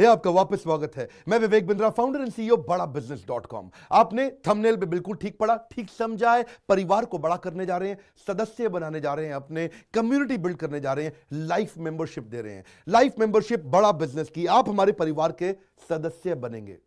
हे आपका वापस स्वागत है। मैं Vivek Bindra, founder and CEO बड़ा बिजनेस.com। आपने थंबनेल पे बिल्कुल ठीक पढ़ा, ठीक समझा है। परिवार को बड़ा करने जा रहे हैं, सदस्य बनाने जा रहे हैं, अपने कम्युनिटी बिल्ड करने जा रहे हैं, लाइफ मेंबरशिप दे रहे हैं। लाइफ मेंबरशिप बड़ा बिजनेस की, आप हमारे परिवार के सदस्य बनेंगे।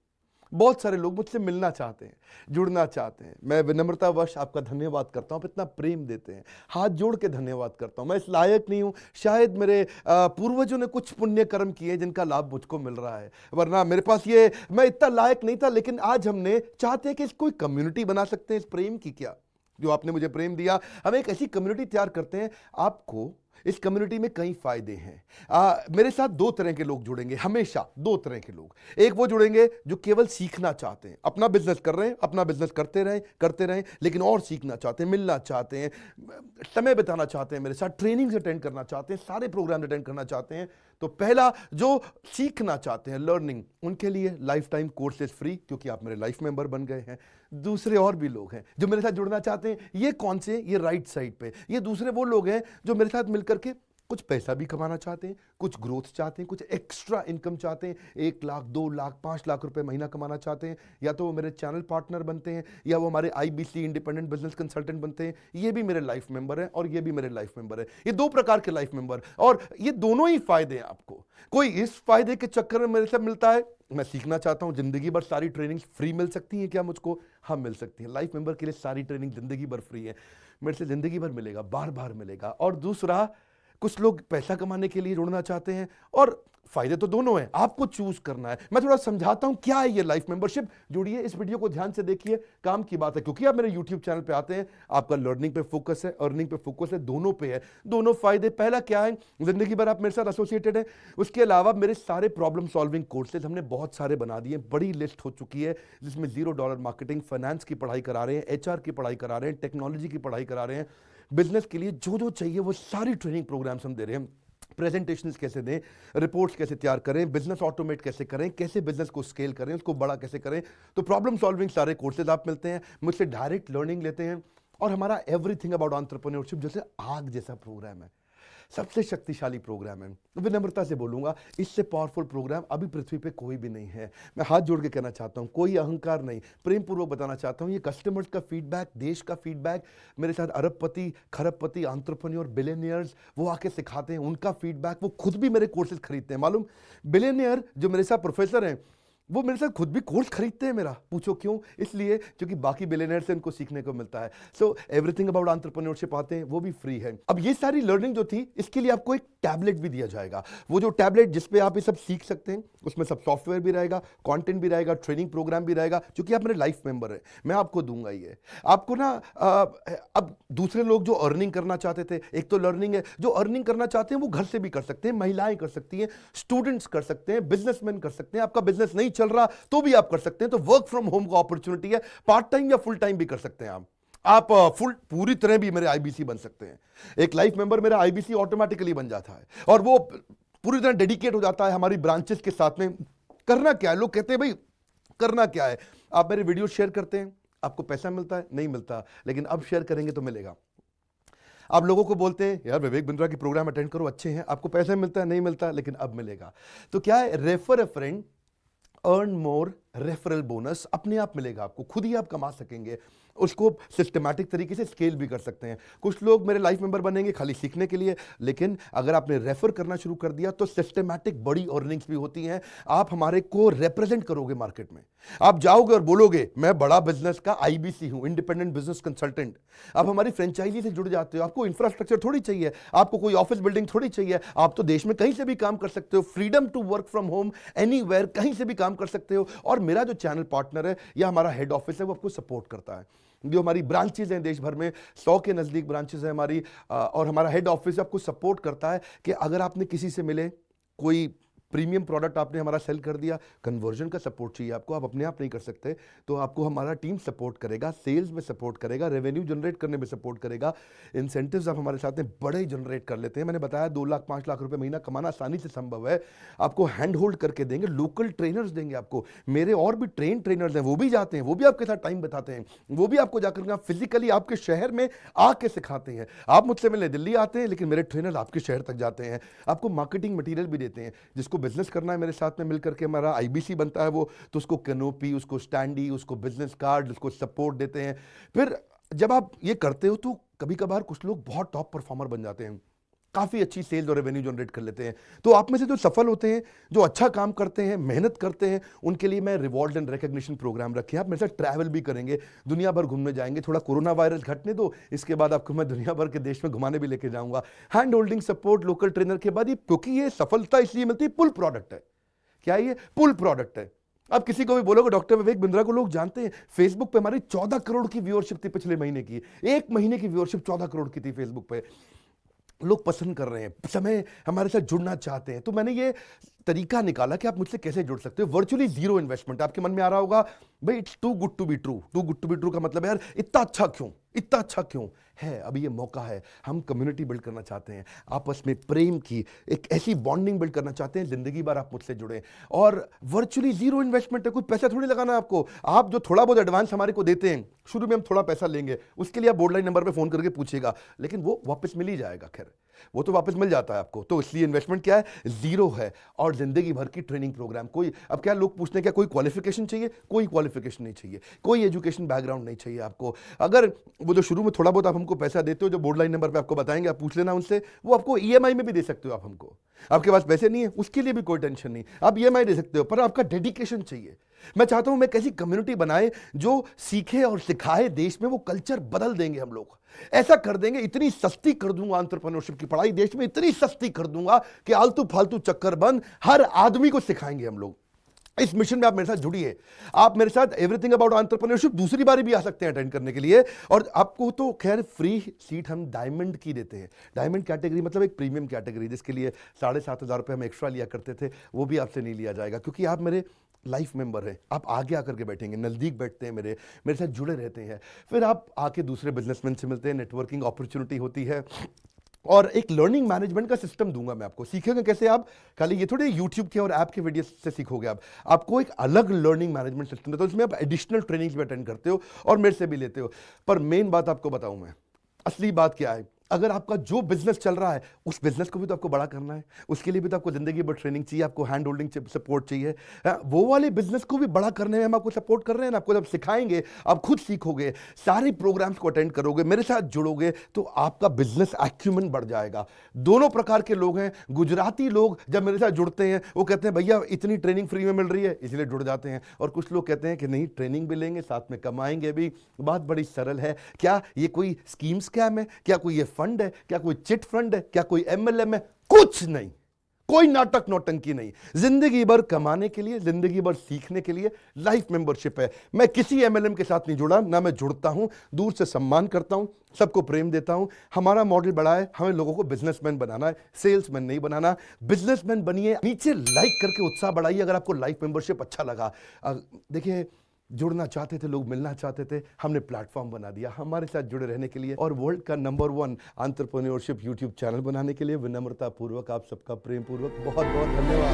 बहुत सारे लोग मुझसे मिलना चाहते हैं, जुड़ना चाहते हैं। मैं विनम्रतावश आपका धन्यवाद करता हूं, आप इतना प्रेम देते हैं, हाथ जोड़ के धन्यवाद करता हूं। मैं इस लायक नहीं हूं, शायद मेरे पूर्वजों ने कुछ पुण्य कर्म किए जिनका लाभ मुझको मिल रहा है, वरना मेरे पास ये मैं इतना लायक नहीं था। लेकिन आज हमने चाहते हैं कि इस कोई कम्युनिटी बना सकते हैं इस प्रेम की। क्या जो आपने मुझे प्रेम दिया, हम एक ऐसी कम्युनिटी तैयार करते हैं। आपको इस कम्युनिटी में कई फायदे हैं। मेरे साथ दो तरह के लोग जुड़ेंगे, हमेशा दो तरह के लोग। एक वो जुड़ेंगे जो केवल सीखना चाहते हैं, अपना बिजनेस कर रहे हैं, अपना बिजनेस करते रहें, लेकिन और सीखना चाहते हैं, मिलना चाहते हैं, समय बिताना चाहते हैं, मेरे साथ ट्रेनिंग्स अटेंड करना चाहते हैं, सारे प्रोग्राम अटेंड करना चाहते हैं। तो पहला, जो सीखना चाहते हैं, लर्निंग, उनके लिए लाइफ टाइम कोर्सेज फ्री, क्योंकि आप मेरे लाइफ मेंबर बन गए हैं। दूसरे और भी लोग हैं जो मेरे साथ जुड़ना चाहते हैं। ये कौन से? ये राइट साइड पे, ये दूसरे वो लोग हैं जो मेरे साथ मिलकर के कुछ पैसा भी कमाना चाहते हैं, कुछ ग्रोथ चाहते हैं, कुछ एक्स्ट्रा इनकम चाहते हैं। 1 लाख, 2 लाख, 5 लाख रुपए महीना कमाना चाहते हैं। या तो वो मेरे चैनल पार्टनर बनते हैं, या वो हमारे IBC इंडिपेंडेंट बिजनेस कंसल्टेंट बनते हैं। ये भी मेरे लाइफ मेंबर हैं और ये भी मेरे लाइफ मेंबर है। ये दो प्रकार के लाइफ मेंबर, और ये दोनों ही फायदे हैं आपको। कोई इस फायदे के चक्कर में मेरे से मिलता है, मैं सीखना चाहता हूं, जिंदगी भर सारी ट्रेनिंग फ्री मिल सकती है क्या मुझको? हाँ, मिल सकती है। लाइफ मेंबर के लिए सारी ट्रेनिंग जिंदगी भर फ्री है, मेरे से जिंदगी भर मिलेगा, बार बार मिलेगा। और दूसरा, कुछ लोग पैसा कमाने के लिए जुड़ना चाहते हैं, और फायदे तो दोनों हैं, आपको चूज करना है। मैं थोड़ा समझाता हूं क्या है ये लाइफ मेंबरशिप। जुड़िए, इस वीडियो को ध्यान से देखिए, काम की बात है। क्योंकि आप मेरे YouTube चैनल पे आते हैं, आपका लर्निंग पे फोकस है, अर्निंग पे फोकस है, दोनों पे है। दोनों फायदे, पहला क्या है, जिंदगी भर आप मेरे साथ एसोसिएटेड है। उसके अलावा मेरे सारे प्रॉब्लम सॉल्विंग कोर्सेज हमने बहुत सारे बना दिए, बड़ी लिस्ट हो चुकी है, जिसमें $0 मार्केटिंग, फाइनेंस की पढ़ाई करा रहे हैं, HR की पढ़ाई करा रहे हैं, टेक्नोलॉजी की पढ़ाई करा रहे हैं। बिजनेस के लिए जो जो चाहिए वो सारी ट्रेनिंग प्रोग्राम्स हम दे रहे हैं। प्रेजेंटेशंस कैसे दें, रिपोर्ट्स कैसे तैयार करें, बिजनेस ऑटोमेट कैसे करें, कैसे बिजनेस को स्केल करें, उसको बड़ा कैसे करें। तो प्रॉब्लम सॉल्विंग सारे कोर्सेज आप मिलते हैं, मुझसे डायरेक्ट लर्निंग लेते हैं। और हमारा एवरीथिंग अबाउट एंटरप्रेन्योरशिप जैसे आग जैसा प्रोग्राम है, सबसे शक्तिशाली प्रोग्राम है। विनम्रता से बोलूंगा, इससे पावरफुल प्रोग्राम अभी पृथ्वी पे कोई भी नहीं है। मैं हाथ जोड़ के कहना चाहता हूं, कोई अहंकार नहीं, प्रेम पूर्वक बताना चाहता हूं, ये कस्टमर्स का फीडबैक, देश का फीडबैक, मेरे साथ अरबपति, खरबपति, एंटरप्रेन्योर, बिलियनियर्स, वो आके सिखाते हैं, उनका फीडबैक, वो खुद भी मेरे कोर्सेज खरीदते हैं। मालूम, बिलियनियर जो मेरे साथ प्रोफेसर हैं, वो मेरे साथ खुद भी कोर्स खरीदते हैं मेरा। पूछो क्यों? इसलिए क्योंकि बाकी बिलियनियर से उनको सीखने को मिलता है। सो एवरीथिंग अबाउट एंटरप्रेन्योरशिप आते हैं, वो भी फ्री है। अब ये सारी लर्निंग जो थी, इसके लिए आपको एक टैबलेट भी दिया जाएगा। वो जो टैबलेट जिसपे आप ये सब सीख सकते हैं, उसमें सब सॉफ्टवेयर भी रहेगा, कंटेंट भी रहेगा, ट्रेनिंग प्रोग्राम भी रहेगा। क्योंकि आप मेरे लाइफ मेंबर हैं, मैं आपको दूंगा ये। आपको ना अब दूसरे लोग जो अर्निंग करना चाहते थे, एक तो लर्निंग है, जो अर्निंग करना चाहते हैं वो घर से भी कर सकते हैं, महिलाएं कर सकती हैं, स्टूडेंट्स कर सकते हैं, बिजनेसमैन कर सकते हैं। आपका बिजनेस नहीं चल रहा तो भी आप कर सकते हैं। तो वर्क फ्रॉम होम का अपॉर्चुनिटी है, पार्ट टाइम या फुल टाइम भी कर सकते हैं आप फुल पूरी तरह भी मेरे IBC बन सकते हैं। एक लाइफ मेंबर मेरा IBC ऑटोमेटिकली बन जाता है, और वो पूरी तरह डेडिकेट हो जाता है हमारी ब्रांचेस के साथ में। करना क्या है, लोग कहते हैं भाई करना क्या है, आप मेरे वीडियो शेयर करते हैं, आपको पैसा मिलता है? नहीं मिलता, लेकिन अब शेयर करेंगे तो मिलेगा। आप लोगों को बोलते हैं यार विवेक बिंद्रा की प्रोग्राम अटेंड करो, अच्छे हैं, आपको पैसा मिलता है? नहीं मिलता, लेकिन अब मिलेगा। तो क्या है, refer a friend, earn more, referral bonus अपने आप मिलेगा आपको, खुद ही आप कमा सकेंगे। उसको सिस्टमैटिक तरीके से स्केल भी कर सकते हैं। कुछ लोग मेरे लाइफ मेंबर बनेंगे खाली सीखने के लिए, लेकिन अगर आपने रेफर करना शुरू कर दिया तो सिस्टमैटिक बड़ी अर्निंग्स भी होती हैं। आप हमारे को रिप्रेजेंट करोगे मार्केट में, आप जाओगे और बोलोगे मैं बड़ा बिजनेस का IBC हूं, इंडिपेंडेंट बिजनेस कंसल्टेंट। आप हमारी फ्रेंचाइजी से जुड़ जाते हो, आपको इंफ्रास्ट्रक्चर थोड़ी चाहिए, आपको कोई ऑफिस बिल्डिंग थोड़ी चाहिए, आप तो देश में कहीं से भी काम कर सकते हो, freedom to work from home, anywhere, कहीं से भी काम कर सकते हो। और मेरा जो चैनल पार्टनर है या हमारा हेड ऑफिस है, वो आपको सपोर्ट करता है। जो हमारी ब्रांचेज हैं देश भर में, 100 के नजदीक ब्रांचेज हैं हमारी, और हमारा हेड ऑफिस आपको सपोर्ट करता है कि अगर आपने किसी से मिले, कोई प्रीमियम प्रोडक्ट आपने हमारा सेल कर दिया, कन्वर्जन का सपोर्ट चाहिए आपको, आप अपने आप नहीं कर सकते, तो आपको हमारा टीम सपोर्ट करेगा, सेल्स में सपोर्ट करेगा, रेवेन्यू जनरेट करने में सपोर्ट करेगा। इंसेंटिव्स आप हमारे साथ में बड़े जनरेट कर लेते हैं। मैंने बताया 2 लाख 5 लाख रुपए महीना कमाना आसानी से संभव है। आपको हैंड होल्ड करके देंगे, लोकल ट्रेनर्स देंगे आपको, मेरे और भी ट्रेनर्स हैं, वो भी जाते हैं, वो भी आपके साथ टाइम बताते हैं, वो भी आपको जाकर फिजिकली आपके शहर में आके सिखाते हैं। आप मुझसे मिलने दिल्ली आते हैं, लेकिन मेरे ट्रेनर आपके शहर तक जाते हैं, आपको मार्केटिंग मटीरियल भी देते हैं, जिसको बिजनेस करना है मेरे साथ में मिलकर के, हमारा आईबीसी बनता है वो, तो उसको कैनोपी, उसको स्टैंडी, उसको बिजनेस कार्ड, उसको सपोर्ट देते हैं। फिर जब आप ये करते हो तो कभी कभार कुछ लोग बहुत टॉप परफॉर्मर बन जाते हैं, काफ़ी अच्छी सेल्स और रेवेन्यू जनरेट कर लेते हैं। तो आप में से जो सफल होते हैं, जो अच्छा काम करते हैं, मेहनत करते हैं, उनके लिए मैं रिवॉर्ड एंड रिकॉग्निशन प्रोग्राम रखे हैं। आप मेरे साथ ट्रैवल भी करेंगे, दुनिया भर घूमने जाएंगे। थोड़ा कोरोना वायरस घटने दो, इसके बाद आपको मैं दुनिया भर के देश में घुमाने भी लेके जाऊंगा। Hand holding support, local trainer के बाद, क्योंकि ये सफलता इसलिए मिलती है, पुल प्रोडक्ट है। क्या ये पुल प्रोडक्ट है? अब किसी को भी बोलोगे डॉक्टर विवेक बिंद्रा को लोग जानते हैं, फेसबुक पे हमारी 14 करोड़ की व्यूअरशिप थी पिछले महीने की, एक महीने की व्यूअरशिप 14 करोड़ की थी फेसबुक पे। लोग पसंद कर रहे हैं, समय हमारे साथ जुड़ना चाहते हैं। तो मैंने ये तरीका निकाला कि आप मुझसे कैसे जुड़ सकते हो। Virtually zero investment. आपके मन में आ रहा होगा भाई it's too good to be true. Too good to be true का मतलब है यार इतना अच्छा क्यों, इतना अच्छा क्यों है? अभी ये मौका है, हम कम्युनिटी बिल्ड करना चाहते हैं, आपस में प्रेम की एक ऐसी बॉन्डिंग बिल्ड करना चाहते हैं, जिंदगी भर आप मुझसे जुड़े। और वर्चुअली जीरो इन्वेस्टमेंट है, कुछ पैसा थोड़ी लगाना है आपको। आप जो थोड़ा बहुत एडवांस हमारे को देते हैं, शुरू में हम थोड़ा पैसा लेंगे, उसके लिए आप बोर्ड लाइन नंबर पे फोन करके पूछिएगा, लेकिन वो वापस मिल ही जाएगा। खैर वो तो वापस मिल जाता है आपको। तो इसलिए इन्वेस्टमेंट क्या है? जीरो है। और जिंदगी भर की ट्रेनिंग प्रोग्राम। कोई, अब क्या लोग पूछते हैं क्या कोई क्वालिफिकेशन चाहिए? कोई क्वालिफिकेशन नहीं चाहिए, कोई एजुकेशन बैकग्राउंड नहीं चाहिए आपको। अगर वो जो शुरू में थोड़ा बहुत आप हमको पैसा देते हो, जो बोर्ड लाइन नंबर पे आपको बताएंगे, आप पूछ लेना उनसे, वो आपको ईएमआई में भी दे सकते हो आप हमको। आपके पास पैसे नहीं है उसके लिए भी कोई टेंशन नहीं, आप ईएमआई दे सकते हो, पर आपका डेडिकेशन चाहिए। मैं चाहता हूं मैं कैसी कम्युनिटी बनाए जो सीखे और सिखाए देश में, वो कल्चर बदल देंगे हम लोग। ऐसा कर देंगे, इतनी सस्ती कर दूंगा एंटरप्रेन्योरशिप की पढ़ाई देश में, इतनी सस्ती कर दूंगा कि आलतू फालतू चक्कर बंद, हर आदमी को सिखाएंगे हम लोग। इस मिशन में आप मेरे साथ जुड़िए। आप मेरे साथ एवरीथिंग अबाउट एंटरप्रेन्योरशिप दूसरी बारी भी आ सकते हैं अटेंड करने के लिए। और आपको तो खैर फ्री सीट हम डायमंड की देते हैं। डायमंड कैटेगरी मतलब एक प्रीमियम कैटेगरी, जिसके लिए 7,500 रुपये हम एक्स्ट्रा लिया करते थे, वो भी आपसे नहीं लिया जाएगा, क्योंकि आप मेरे लाइफ मेंबर हैं। आप आगे आकर के बैठेंगे, नज़दीक बैठते हैं, मेरे साथ जुड़े रहते हैं। फिर आप आके दूसरे बिजनेसमैन से मिलते हैं, नेटवर्किंग अपॉर्चुनिटी होती है। और एक लर्निंग मैनेजमेंट का सिस्टम दूंगा मैं आपको। सीखेंगे कैसे आप? खाली ये थोड़े यूट्यूब के और ऐप के वीडियो से सीखोगे आप। आपको एक अलग लर्निंग मैनेजमेंट सिस्टम देता हूं, उसमें आप एडिशनल ट्रेनिंग्स भी अटेंड करते हो और मेरे से भी लेते हो। पर मेन बात आपको बताऊं मैं, असली बात क्या है? अगर आपका जो बिजनेस चल रहा है, उस बिजनेस को भी तो आपको बड़ा करना है, उसके लिए भी तो आपको जिंदगी भर ट्रेनिंग चाहिए, आपको हैंड होल्डिंग सपोर्ट चाहिए। वो वाले बिजनेस को भी बड़ा करने में हम आपको सपोर्ट कर रहे हैं ना। आपको जब सिखाएंगे, आप खुद सीखोगे, सारे प्रोग्राम्स को अटेंड करोगे, मेरे साथ जुड़ोगे, तो आपका बिजनेस एक्यूमेंट बढ़ जाएगा। दोनों प्रकार के लोग हैं। गुजराती लोग जब मेरे साथ जुड़ते हैं, वो कहते हैं भैया इतनी ट्रेनिंग फ्री में मिल रही है, इसलिए जुड़ जाते हैं। और कुछ लोग कहते हैं कि नहीं, ट्रेनिंग भी लेंगे, साथ में कमाएंगे भी। बात बड़ी सरल है। क्या ये कोई स्कीम स्कैम है? क्या कोई ये फंड है? क्या कोई चिट फंड है? क्या कोई एमएलएम है? कुछ नहीं, कोई नाटक नौटंकी नहीं। जिंदगी भर कमाने के लिए, जिंदगी भर सीखने के लिए लाइफ मेंबरशिप है। मैं किसी एमएलएम के साथ नहीं जुड़ा, ना मैं जुड़ता हूं। दूर से सम्मान करता हूं, सबको प्रेम देता हूं। हमारा मॉडल बड़ा है, हमें लोगों को बिजनेसमैन बनाना है, सेल्समैन नहीं बनाना। बिजनेसमैन बनिए। नीचे लाइक करके उत्साह बढ़ाइए अगर आपको लाइफ मेंबरशिप अच्छा लगा। देखिए, जुड़ना चाहते थे लोग, मिलना चाहते थे, हमने प्लेटफॉर्म बना दिया हमारे साथ जुड़े रहने के लिए। और वर्ल्ड का नंबर 1 एंटरप्रेन्योरशिप यूट्यूब चैनल बनाने के लिए विनम्रता पूर्वक आप सबका प्रेम पूर्वक बहुत बहुत धन्यवाद।